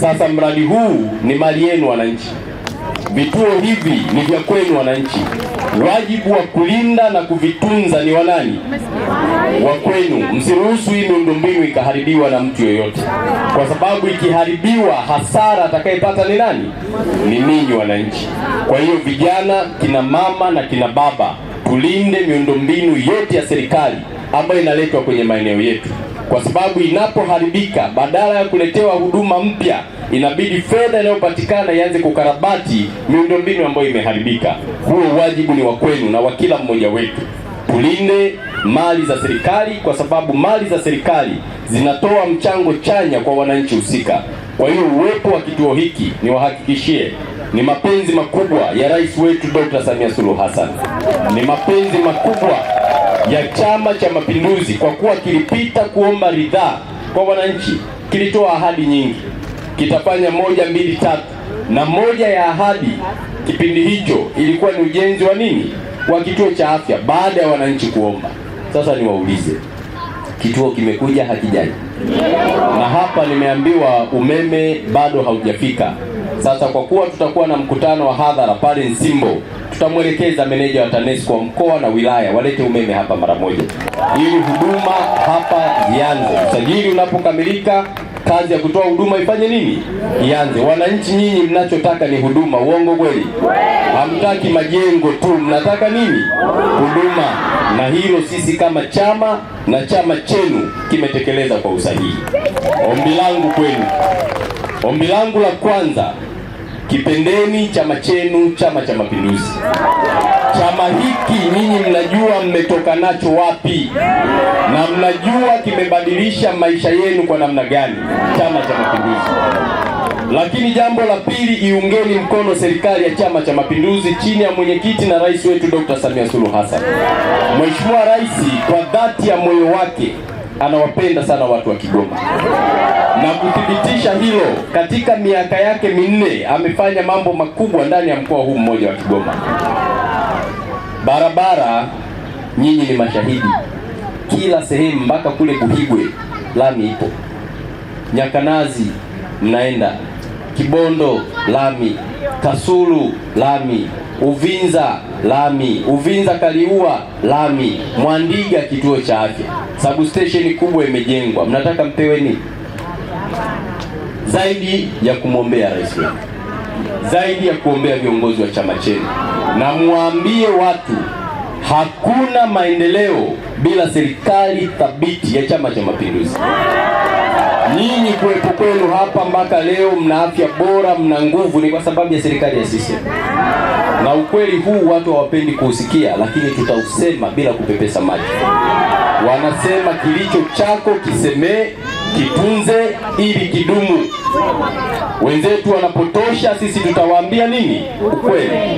Sasa mradi huu ni mali yenu wananchi, vituo hivi ni vya kwenu wananchi. Wajibu wa kulinda na kuvitunza ni wa nani? Wa kwenu. Msiruhusu hii miundombinu ikaharibiwa na mtu yoyote, kwa sababu ikiharibiwa, hasara atakayepata ni nani? Ni ninyi wananchi. Kwa hiyo vijana, kina mama na kina baba, tulinde miundombinu yote ya serikali ambayo inaletwa kwenye maeneo yetu, kwa sababu inapoharibika, badala ya kuletewa huduma mpya, inabidi fedha inayopatikana ianze kukarabati miundombinu ambayo imeharibika. Huo wajibu ni wa kwenu na wa kila mmoja wetu. Tulinde mali za serikali, kwa sababu mali za serikali zinatoa mchango chanya kwa wananchi husika. Kwa hiyo uwepo wa kituo hiki, niwahakikishie, ni mapenzi makubwa ya rais wetu Dr. Samia Suluhu Hassan, ni mapenzi makubwa ya Chama cha Mapinduzi, kwa kuwa kilipita kuomba ridhaa kwa wananchi, kilitoa ahadi nyingi, kitafanya 1, 2, 3, na moja ya ahadi kipindi hicho ilikuwa ni ujenzi wa nini? Wa kituo cha afya, baada ya wananchi kuomba. Sasa niwaulize, kituo kimekuja hakijaji? Na hapa nimeambiwa umeme bado haujafika. Sasa kwa kuwa tutakuwa na mkutano wa hadhara pale Nsimbo, tutamwelekeza meneja wa TANESCO wa mkoa na wilaya walete umeme hapa mara moja, ili huduma hapa zianze. Usajili unapokamilika, kazi ya kutoa huduma ifanye nini? Ianze. Wananchi nyinyi mnachotaka ni huduma, uongo kweli? Hamtaki majengo tu, mnataka nini? Huduma. Na hilo sisi kama chama na chama chenu kimetekeleza kwa usahihi. Ombi langu kwenu, ombi langu la kwanza, kipendeni chama chenu, Chama cha Mapinduzi. Chama hiki nyinyi mnajua mmetoka nacho wapi, na mnajua kimebadilisha maisha yenu kwa namna gani, Chama cha Mapinduzi. Lakini jambo la pili, iungeni mkono serikali ya Chama cha Mapinduzi chini ya mwenyekiti na rais wetu Dr. Samia Suluhu Hassan. Mheshimiwa Rais kwa dhati ya moyo wake anawapenda sana watu wa Kigoma, na kuthibitisha hilo, katika miaka yake 4 amefanya mambo makubwa ndani ya mkoa huu mmoja wa Kigoma. Barabara, nyinyi ni mashahidi, kila sehemu mpaka kule Buhigwe lami ipo, Nyakanazi mnaenda, Kibondo lami, Kasulu lami, Uvinza lami, Uvinza Kaliua lami, Mwandiga kituo cha afya, substation kubwa imejengwa. Mnataka mpewe nini zaidi ya kumwombea rais wetu, zaidi ya kuombea viongozi wa chama chenu? Na muambie watu, hakuna maendeleo bila serikali thabiti ya Chama cha Mapinduzi. Nyinyi kuwepo kwenu hapa mpaka leo, mna afya bora, mna nguvu, ni kwa sababu ya serikali ya CCM. Na ukweli huu watu hawapendi kuusikia, lakini tutausema bila kupepesa macho. Wanasema kilicho chako kisemee, kitunze ili kidumu. Wenzetu wanapotosha, sisi tutawaambia nini? Ukweli.